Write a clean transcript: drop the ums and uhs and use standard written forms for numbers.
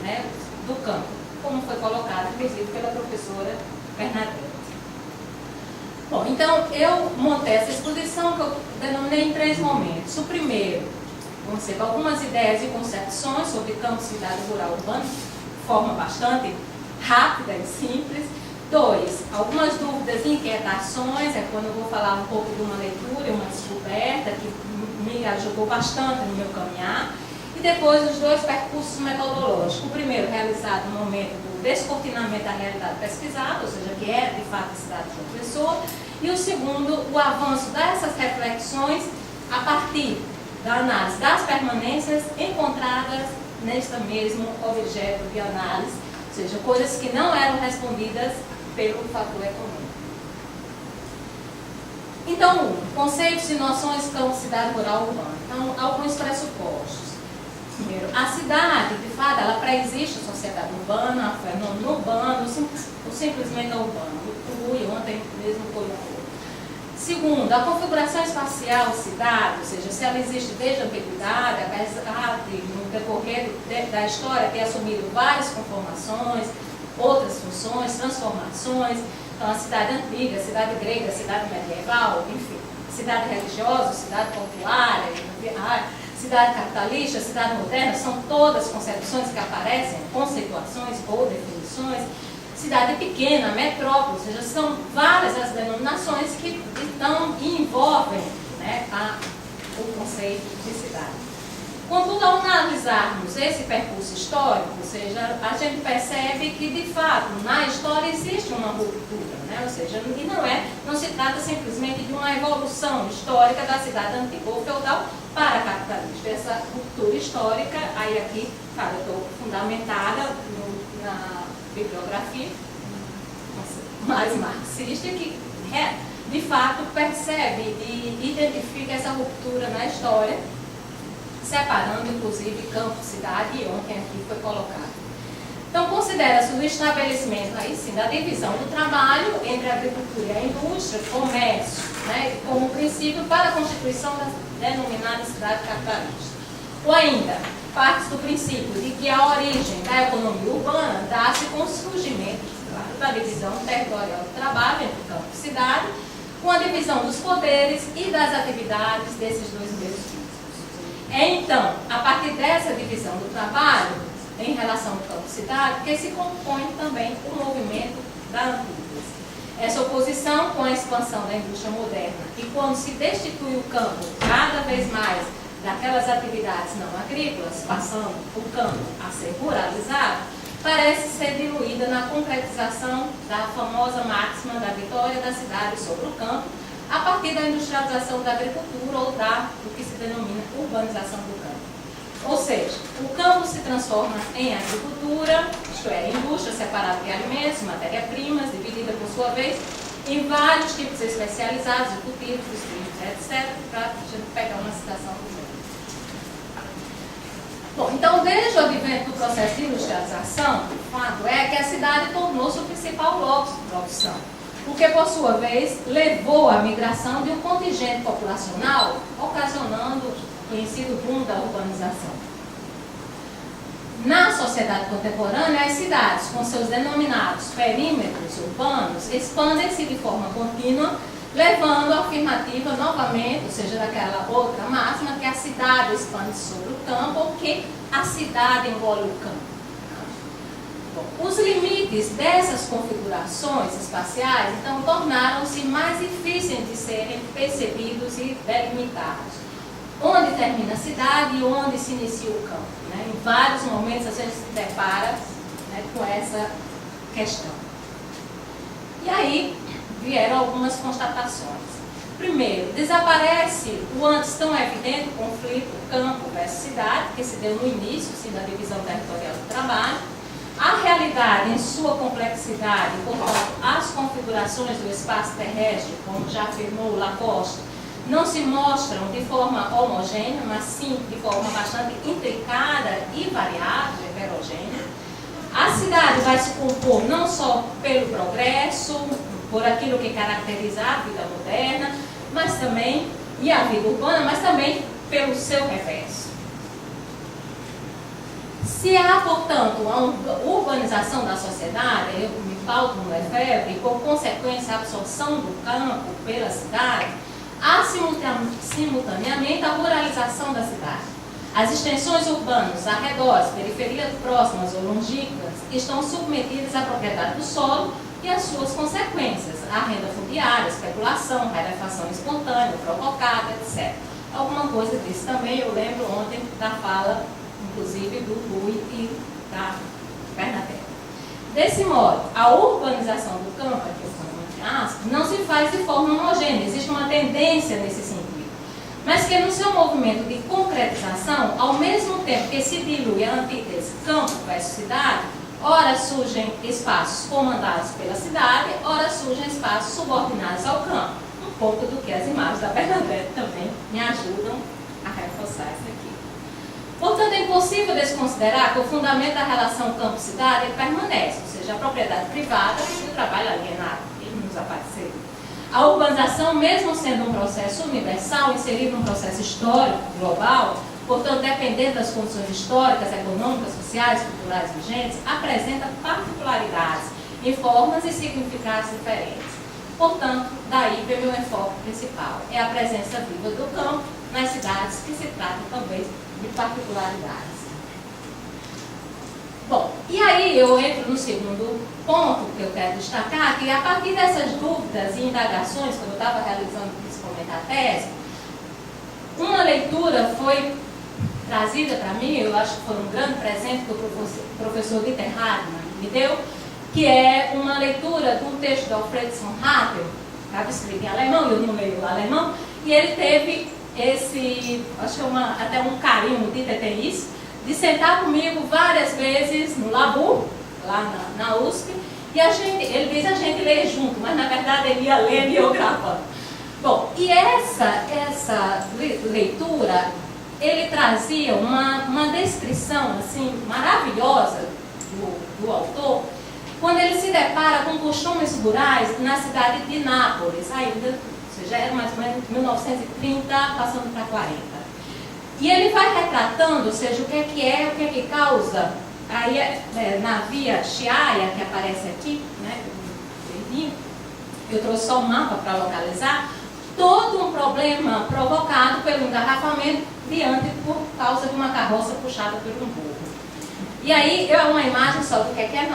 né, do campo, como foi colocado, inclusive, pela professora Bernadette. Bom, então eu montei essa exposição que eu denominei em 3 momentos. O primeiro, vão ser algumas ideias e concepções sobre campo, cidade, rural, urbano, de forma bastante rápida e simples. 2, algumas dúvidas e inquietações, é quando eu vou falar um pouco de uma leitura e uma descoberta que me ajudou bastante no meu caminhar. E depois os 2 percursos metodológicos. O primeiro realizado no momento do descortinamento da realidade pesquisada, ou seja, que é de fato a cidade de João Pessoa. E o segundo, o avanço dessas reflexões a partir da análise das permanências encontradas neste mesmo objeto de análise, ou seja, coisas que não eram respondidas pelo fator econômico. Então, conceitos e noções campo, cidade, rural, urbano. Então, alguns pressupostos. Primeiro, a cidade, de fato, ela pré-existe a sociedade urbana, a fenômeno urbano, ou simplesmente a urbana. O Rui ontem mesmo colocou. Segundo, a configuração espacial cidade, ou seja, se ela existe desde a antiguidade, apesar de, no decorrer da história, ter assumido várias conformações, outras funções, transformações. Então, a cidade antiga, a cidade grega, a cidade medieval, enfim, cidade religiosa, cidade popular, cidade capitalista, cidade moderna, são todas concepções que aparecem, conceituações ou definições. Cidade pequena, metrópole, ou seja, são várias as denominações que estão e envolvem, né, o conceito de cidade. Contudo, ao analisarmos esse percurso histórico, ou seja, a gente percebe que, de fato, na história existe uma ruptura, né? Ou seja, e não se trata simplesmente de uma evolução histórica da cidade antiga ou feudal para a capitalista. Essa ruptura histórica, aí aqui, claro, eu estou fundamentada na bibliografia mais marxista, que, de fato, percebe e identifica essa ruptura na história, separando, inclusive, campo, cidade e ontem aqui foi colocado. Então, considera-se o estabelecimento, aí sim, da divisão do trabalho entre a agricultura e a indústria, comércio, né, como princípio para a constituição da denominada cidade capitalista. Ou ainda, parte do princípio de que a origem da economia urbana dá-se com o surgimento, claro, da divisão territorial do trabalho entre campo e cidade, com a divisão dos poderes e das atividades desses 2 meios físicos. É então, a partir dessa divisão do trabalho, em relação ao campo e cidade, que se compõe também o movimento da antítese. Essa oposição com a expansão da indústria moderna e quando se destitui o campo cada vez mais daquelas atividades não agrícolas, passando o campo a ser ruralizado, parece ser diluída na concretização da famosa máxima da vitória da cidade sobre o campo, a partir da industrialização da agricultura ou do que se denomina urbanização do campo. Ou seja, o campo se transforma em agricultura, isto é, indústria separada de alimentos, matéria-primas, dividida por sua vez em vários tipos especializados, de cultivos, distritos, etc., para a gente pegar uma citação do mesmo. Bom, então, desde o advento do processo de industrialização, o fato é que a cidade tornou-se o principal locus de produção, o que, por sua vez, levou à migração de um contingente populacional, ocasionando o conhecido boom da urbanização. Na sociedade contemporânea, as cidades, com seus denominados perímetros urbanos, expandem-se de forma contínua, levando a afirmativa novamente, ou seja, daquela outra máxima, que a cidade expande sobre o campo, ou que a cidade engole o campo. Bom, os limites dessas configurações espaciais, então, tornaram-se mais difíceis de serem percebidos e delimitados. Onde termina a cidade e onde se inicia o campo, né? Em vários momentos a gente se depara, né, com essa questão. E aí vieram algumas constatações. Primeiro, desaparece o antes tão evidente conflito campo versus cidade, que se deu no início, sim, da divisão territorial do trabalho. A realidade, em sua complexidade, portanto, as configurações do espaço terrestre, como já afirmou Lacoste, não se mostram de forma homogênea, mas sim de forma bastante intricada e variável, heterogênea. A cidade vai se compor não só pelo progresso, por aquilo que caracteriza a vida moderna, mas também, e a vida urbana, mas também pelo seu reverso. Se há, portanto, uma urbanização da sociedade, eu me pauto no Lefebvre, e por consequência a absorção do campo pela cidade, há simultaneamente a ruralização da cidade. As extensões urbanas, arredores, periferias próximas ou longínquas estão submetidas à propriedade do solo e às suas consequências, a renda fundiária, especulação, rarefação espontânea, provocada, etc. Alguma coisa disso também eu lembro ontem da fala, inclusive, do Rui e da Bernadette. Desse modo, a urbanização do campo, aqui eu falo entre aspas, não se faz de forma homogênea, existe uma tendência nesse sentido, mas que no seu movimento de concretização, ao mesmo tempo que se dilui a antítese campo versus cidade, ora surgem espaços comandados pela cidade, ora surgem espaços subordinados ao campo. Um pouco do que as imagens da Bernadette também me ajudam a reforçar isso aqui. Portanto, é impossível desconsiderar que o fundamento da relação campo-cidade permanece, ou seja, a propriedade privada e o trabalho alienado, que nos apareceu. A urbanização, mesmo sendo um processo universal, inserido num processo histórico global, portanto, dependendo das condições históricas, econômicas, sociais, culturais vigentes, apresenta particularidades em formas e significados diferentes. Portanto, daí vem o meu enfoque principal, é a presença viva do campo nas cidades, que se trata também de particularidades. Bom, e aí eu entro no segundo ponto que eu quero destacar, que a partir dessas dúvidas e indagações, quando eu estava realizando principalmente a tese, uma leitura foi trazida para mim, eu acho que foi um grande presente que o professor Dieter Hardman me deu, que é uma leitura de um texto de Alfred von Happel, estava escrito em alemão, eu não leio o alemão, e ele teve esse, acho que até um carinho, o Dieter tem isso, de sentar comigo várias vezes no Labu, lá na USP, e ele diz a gente lê junto, mas na verdade ele ia lendo e eu gravando. Bom, e essa leitura, ele trazia uma descrição assim, maravilhosa do autor, quando ele se depara com costumes rurais na cidade de Nápoles, ainda, ou seja, era mais ou menos 1930, passando para 40. E ele vai retratando, ou seja, o que é, o que é que causa, aí na via Chiaia, que aparece aqui, né, eu trouxe só um mapa para localizar, todo um problema provocado pelo engarrafamento por causa de uma carroça puxada por um burro. E aí, é uma imagem só do que é Nápoles.